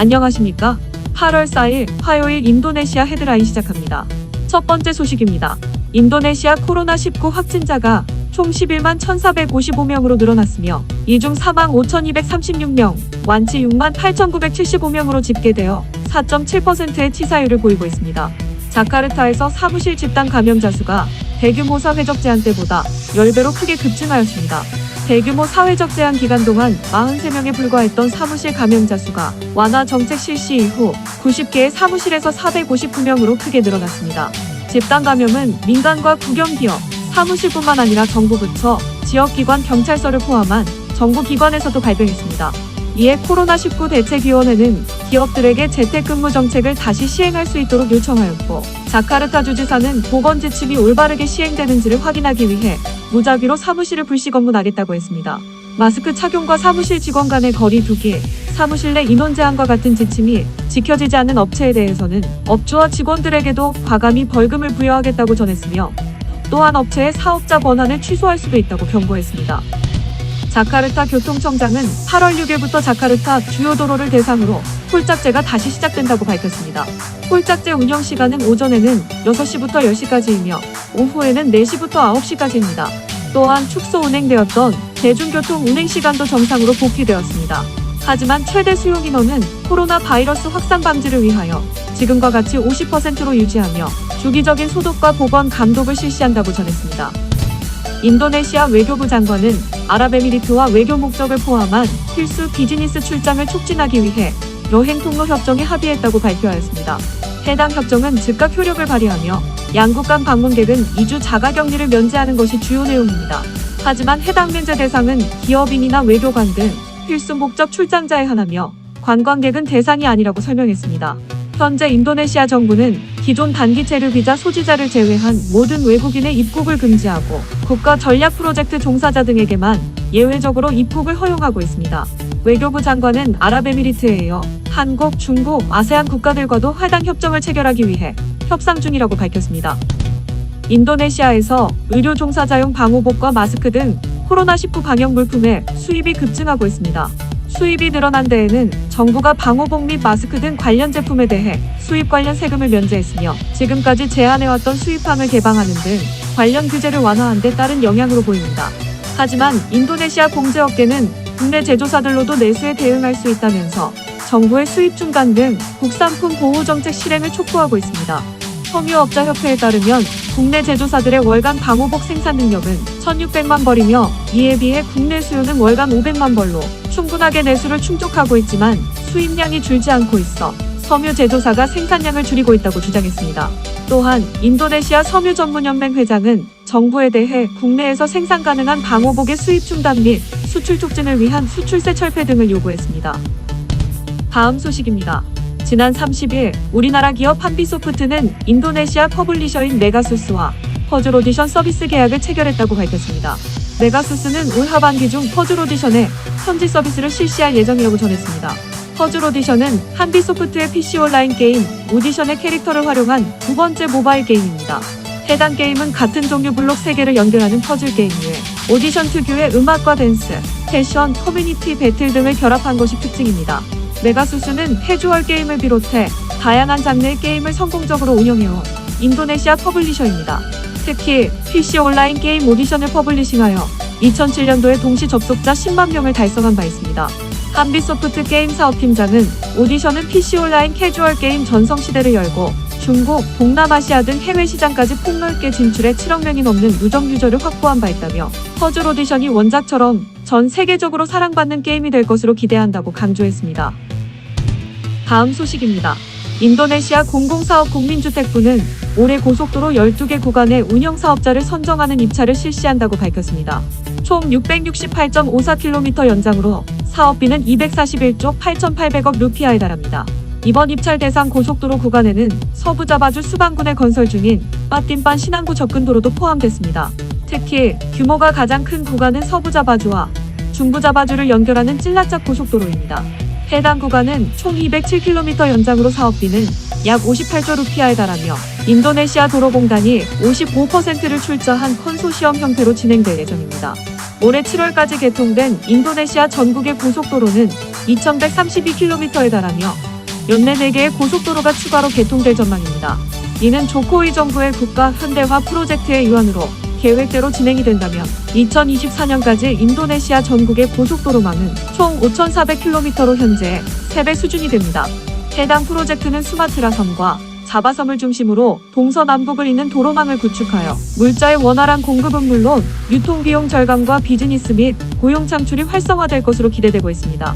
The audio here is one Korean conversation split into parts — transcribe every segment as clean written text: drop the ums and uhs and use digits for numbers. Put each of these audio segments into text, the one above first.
안녕하십니까? 8월 4일 화요일 인도네시아 헤드라인 시작합니다. 첫 번째 소식입니다. 인도네시아 코로나19 확진자가 총 11만 1,455명으로 늘어났으며 이 중 사망 5,236명, 완치 6만 8,975명으로 집계되어 4.7%의 치사율을 보이고 있습니다. 자카르타에서 사무실 집단 감염자 수가 대규모 사회적 제한 때보다 10배로 크게 급증하였습니다. 대규모 사회적 제한 기간 동안 43명에 불과했던 사무실 감염자 수가 완화 정책 실시 이후 90개의 사무실에서 459명으로 크게 늘어났습니다. 집단 감염은 민간과 국영기업, 사무실뿐만 아니라 정부 부처, 지역기관, 경찰서를 포함한 정부기관에서도 발병했습니다. 이에 코로나19 대책위원회는 기업들에게 재택근무 정책을 다시 시행할 수 있도록 요청하였고, 자카르타 주지사는 보건 지침이 올바르게 시행되는지를 확인하기 위해 무작위로 사무실을 불시 검문하겠다고 했습니다. 마스크 착용과 사무실 직원 간의 거리 두기, 사무실 내 인원 제한과 같은 지침이 지켜지지 않는 업체에 대해서는 업주와 직원들에게도 과감히 벌금을 부여하겠다고 전했으며, 또한 업체의 사업자 번안을 취소할 수도 있다고 경고했습니다. 자카르타 교통청장은 8월 6일부터 자카르타 주요 도로를 대상으로 홀짝제가 다시 시작된다고 밝혔습니다. 홀짝제 운영 시간은 오전에는 6시부터 10시까지이며 오후에는 4시부터 9시까지입니다. 또한 축소 운행되었던 대중교통 운행 시간도 정상으로 복귀되었습니다. 하지만 최대 수용 인원은 코로나 바이러스 확산 방지를 위하여 지금과 같이 50%로 유지하며 주기적인 소독과 보건 감독을 실시한다고 전했습니다. 인도네시아 외교부 장관은 아랍에미리트와 외교 목적을 포함한 필수 비즈니스 출장을 촉진하기 위해 여행 통로 협정에 합의했다고 발표하였습니다. 해당 협정은 즉각 효력을 발휘하며 양국 간 방문객은 2주 자가격리를 면제하는 것이 주요 내용입니다. 하지만 해당 면제 대상은 기업인이나 외교관 등 필수 목적 출장자에 한하며 관광객은 대상이 아니라고 설명했습니다. 현재 인도네시아 정부는 기존 단기 체류 비자 소지자를 제외한 모든 외국인의 입국을 금지하고 국가 전략 프로젝트 종사자 등에게만 예외적으로 입국을 허용하고 있습니다. 외교부 장관은 아랍에미리트에 이어 한국, 중국, 아세안 국가들과도 해당 협정을 체결하기 위해 협상 중이라고 밝혔습니다. 인도네시아에서 의료 종사자용 방호복과 마스크 등 코로나19 방역 물품의 수입이 급증하고 있습니다. 수입이 늘어난 데에는 정부가 방호복 및 마스크 등 관련 제품에 대해 수입 관련 세금을 면제했으며 지금까지 제한해왔던 수입항을 개방하는 등 관련 규제를 완화한 데 따른 영향으로 보입니다. 하지만 인도네시아 공제업계는 국내 제조사들로도 내수에 대응할 수 있다면서 정부의 수입 중단 등 국산품 보호 정책 실행을 촉구하고 있습니다. 섬유업자협회에 따르면 국내 제조사들의 월간 방호복 생산 능력은 1,600만 벌이며 이에 비해 국내 수요는 월간 500만 벌로 충분하게 내수를 충족하고 있지만 수입량이 줄지 않고 있어 섬유 제조사가 생산량을 줄이고 있다고 주장했습니다. 또한 인도네시아 섬유전문연맹 회장은 정부에 대해 국내에서 생산 가능한 방호복의 수입 중단 및 수출 촉진을 위한 수출세 철폐 등을 요구했습니다. 다음 소식입니다. 지난 30일 우리나라 기업 한빛소프트는 인도네시아 퍼블리셔인 메가수스와 퍼즐 오디션 서비스 계약을 체결했다고 밝혔습니다. 메가수스는 올 하반기 중 퍼즐 오디션의 현지 서비스를 실시할 예정이라고 전했습니다. 퍼즐 오디션은 한빛소프트의 PC 온라인 게임 오디션의 캐릭터를 활용한 두 번째 모바일 게임입니다. 해당 게임은 같은 종류 블록 3개를 연결하는 퍼즐 게임 외에 오디션 특유의 음악과 댄스, 패션, 커뮤니티 배틀 등을 결합한 것이 특징입니다. 메가수스는 캐주얼 게임을 비롯해 다양한 장르의 게임을 성공적으로 운영해온 인도네시아 퍼블리셔입니다. 특히 PC 온라인 게임 오디션을 퍼블리싱하여 2007년도에 동시 접속자 10만 명을 달성한 바 있습니다. 한빛소프트 게임 사업팀장은 오디션은 PC 온라인 캐주얼 게임 전성시대를 열고 중국, 동남아시아 등 해외 시장까지 폭넓게 진출해 7억 명이 넘는 누적 유저를 확보한 바 있다며 퍼즐 오디션이 원작처럼 전 세계적으로 사랑받는 게임이 될 것으로 기대한다고 강조했습니다. 다음 소식입니다. 인도네시아 공공사업 국민주택부는 올해 고속도로 12개 구간의 운영사업자를 선정하는 입찰을 실시한다고 밝혔습니다. 총 668.54km 연장으로 사업비는 241조 8,800억 루피아에 달합니다. 이번 입찰 대상 고속도로 구간에는 서부 자바주 수방군에 건설 중인 빠띵반 신안구 접근도로도 포함됐습니다. 특히 규모가 가장 큰 구간은 서부 자바주와 중부 자바주를 연결하는 찔라짝 고속도로입니다. 해당 구간은 총 207km 연장으로 사업비는 약 58조 루피아에 달하며 인도네시아 도로공단이 55%를 출자한 컨소시엄 형태로 진행될 예정입니다. 올해 7월까지 개통된 인도네시아 전국의 고속도로는 2132km에 달하며 연내 4개의 고속도로가 추가로 개통될 전망입니다. 이는 조코이 정부의 국가 현대화 프로젝트의 일환으로 계획대로 진행이 된다면 2024년까지 인도네시아 전국의 고속도로망은 총 5,400km로 현재의 3배 수준이 됩니다. 해당 프로젝트는 수마트라섬과 자바섬을 중심으로 동서남북을 잇는 도로망을 구축하여 물자의 원활한 공급은 물론 유통비용 절감과 비즈니스 및 고용 창출이 활성화될 것으로 기대되고 있습니다.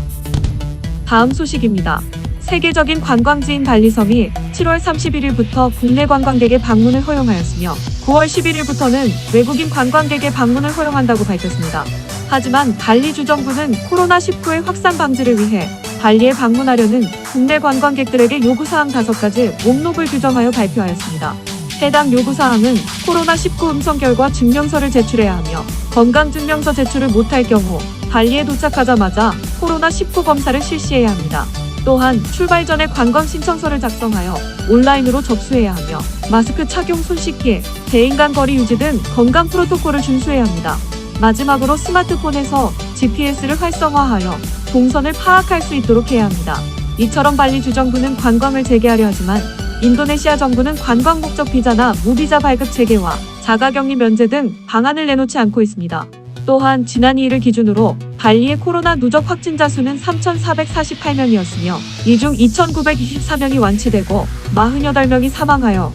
다음 소식입니다. 세계적인 관광지인 발리섬이 7월 31일부터 국내 관광객의 방문을 허용하였으며 9월 11일부터는 외국인 관광객의 방문을 허용한다고 밝혔습니다. 하지만 발리 주정부는 코로나19의 확산 방지를 위해 발리에 방문하려는 국내 관광객들에게 요구사항 5가지 목록을 규정하여 발표하였습니다. 해당 요구사항은 코로나19 음성 결과 증명서를 제출해야 하며 건강증명서 제출을 못할 경우 발리에 도착하자마자 코로나19 검사를 실시해야 합니다. 또한 출발 전에 관광 신청서를 작성하여 온라인으로 접수해야 하며 마스크 착용, 손 씻기, 대인 간 거리 유지 등 건강 프로토콜을 준수해야 합니다. 마지막으로 스마트폰에서 GPS를 활성화하여 동선을 파악할 수 있도록 해야 합니다. 이처럼 발리 주정부는 관광을 재개하려 하지만 인도네시아 정부는 관광 목적 비자나 무비자 발급 체계와 자가격리 면제 등 방안을 내놓지 않고 있습니다. 또한 지난 2일을 기준으로 발리의 코로나 누적 확진자 수는 3,448명이었으며 이 중 2,924명이 완치되고 48명이 사망하여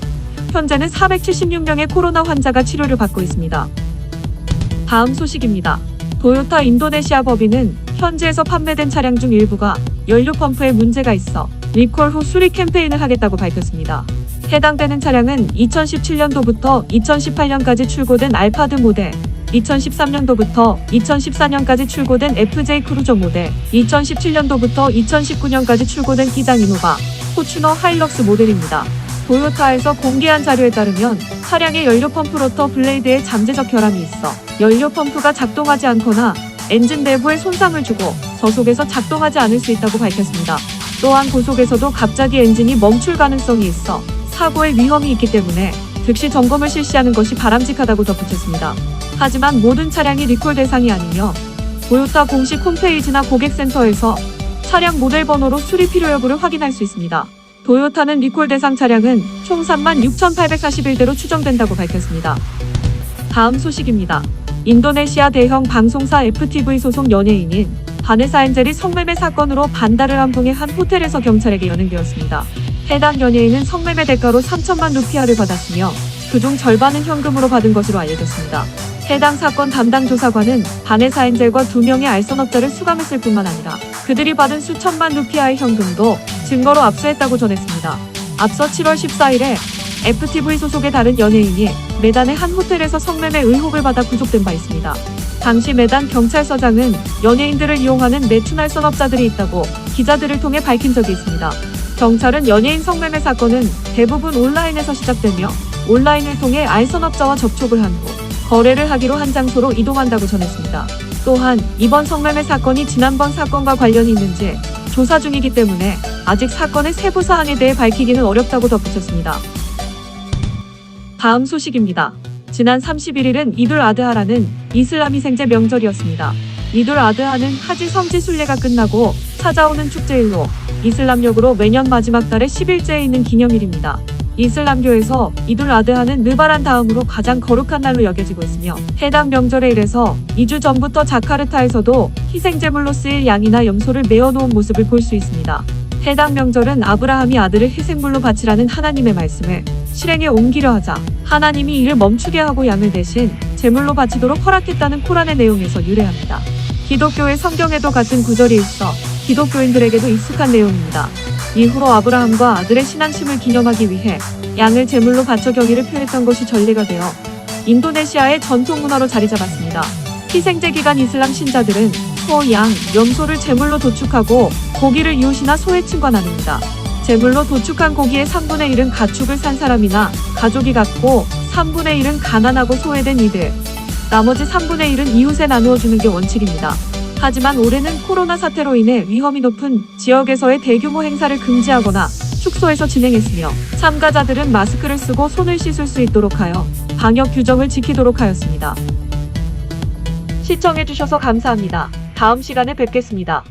현재는 476명의 코로나 환자가 치료를 받고 있습니다. 다음 소식입니다. 도요타 인도네시아 법인은 현지에서 판매된 차량 중 일부가 연료 펌프에 문제가 있어 리콜 후 수리 캠페인을 하겠다고 밝혔습니다. 해당되는 차량은 2017년도부터 2018년까지 출고된 알파드 모델, 2013년도부터 2014년까지 출고된 FJ 크루저 모델, 2017년도부터 2019년까지 출고된 기장 이노바, 포추너 하일럭스 모델입니다. 도요타에서 공개한 자료에 따르면 차량의 연료 펌프 로터 블레이드에 잠재적 결함이 있어 연료 펌프가 작동하지 않거나 엔진 내부에 손상을 주고 저속에서 작동하지 않을 수 있다고 밝혔습니다. 또한 고속에서도 갑자기 엔진이 멈출 가능성이 있어 사고의 위험이 있기 때문에 즉시 점검을 실시하는 것이 바람직하다고 덧붙였습니다. 하지만 모든 차량이 리콜 대상이 아니며 도요타 공식 홈페이지나 고객센터에서 차량 모델 번호로 수리 필요 여부를 확인할 수 있습니다. 도요타는 리콜 대상 차량은 총 36,841대로 추정된다고 밝혔습니다. 다음 소식입니다. 인도네시아 대형 방송사 FTV 소속 연예인인 바네사 엔젤이 성매매 사건으로 반달을 함봉해 한 호텔에서 경찰에게 연행되었습니다. 해당 연예인은 성매매 대가로 3천만 루피아를 받았으며 그중 절반은 현금으로 받은 것으로 알려졌습니다. 해당 사건 담당 조사관은 바네사 엔젤과 2명의 알선업자를 수감했을 뿐만 아니라 그들이 받은 수천만 루피아의 현금도 증거로 압수했다고 전했습니다. 앞서 7월 14일에 FTV 소속의 다른 연예인이 메단의 한 호텔에서 성매매 의혹을 받아 구속된 바 있습니다. 당시 메단 경찰서장은 연예인들을 이용하는 매춘 알선업자들이 있다고 기자들을 통해 밝힌 적이 있습니다. 경찰은 연예인 성매매 사건은 대부분 온라인에서 시작되며 온라인을 통해 알선업자와 접촉을 한 후 거래를 하기로 한 장소로 이동한다고 전했습니다. 또한 이번 성매매 사건이 지난번 사건과 관련이 있는지 조사 중이기 때문에 아직 사건의 세부 사항에 대해 밝히기는 어렵다고 덧붙였습니다. 다음 소식입니다. 지난 31일은 이둘 아드하라는 이슬람 희생제 명절이었습니다. 이둘 아드하는 하지 성지 순례가 끝나고 찾아오는 축제일로 이슬람력으로 매년 마지막 달에 10일째에 있는 기념일입니다. 이슬람교에서 이둘 아드하는 느바란 다음으로 가장 거룩한 날로 여겨지고 있으며 해당 명절에 이래서 2주 전부터 자카르타에서도 희생제물로 쓰일 양이나 염소를 메어놓은 모습을 볼 수 있습니다. 해당 명절은 아브라함이 아들을 희생물로 바치라는 하나님의 말씀을 실행에 옮기려 하자 하나님이 이를 멈추게 하고 양을 대신 제물로 바치도록 허락했다는 코란의 내용에서 유래합니다. 기독교의 성경에도 같은 구절이 있어 기독교인들에게도 익숙한 내용입니다. 이후로 아브라함과 아들의 신앙심을 기념하기 위해 양을 제물로 바쳐 경의를 표했던 것이 전례가 되어 인도네시아의 전통 문화로 자리 잡았습니다. 희생제 기간 이슬람 신자들은 소, 양, 염소를 제물로 도축하고 고기를 이웃이나 소외친과 나눕니다. 제물로 도축한 고기의 3분의 1은 가축을 산 사람이나 가족이 갖고 3분의 1은 가난하고 소외된 이들, 나머지 3분의 1은 이웃에 나누어 주는 게 원칙입니다. 하지만 올해는 코로나 사태로 인해 위험이 높은 지역에서의 대규모 행사를 금지하거나 축소해서 진행했으며 참가자들은 마스크를 쓰고 손을 씻을 수 있도록 하여 방역 규정을 지키도록 하였습니다. 시청해주셔서 감사합니다. 다음 시간에 뵙겠습니다.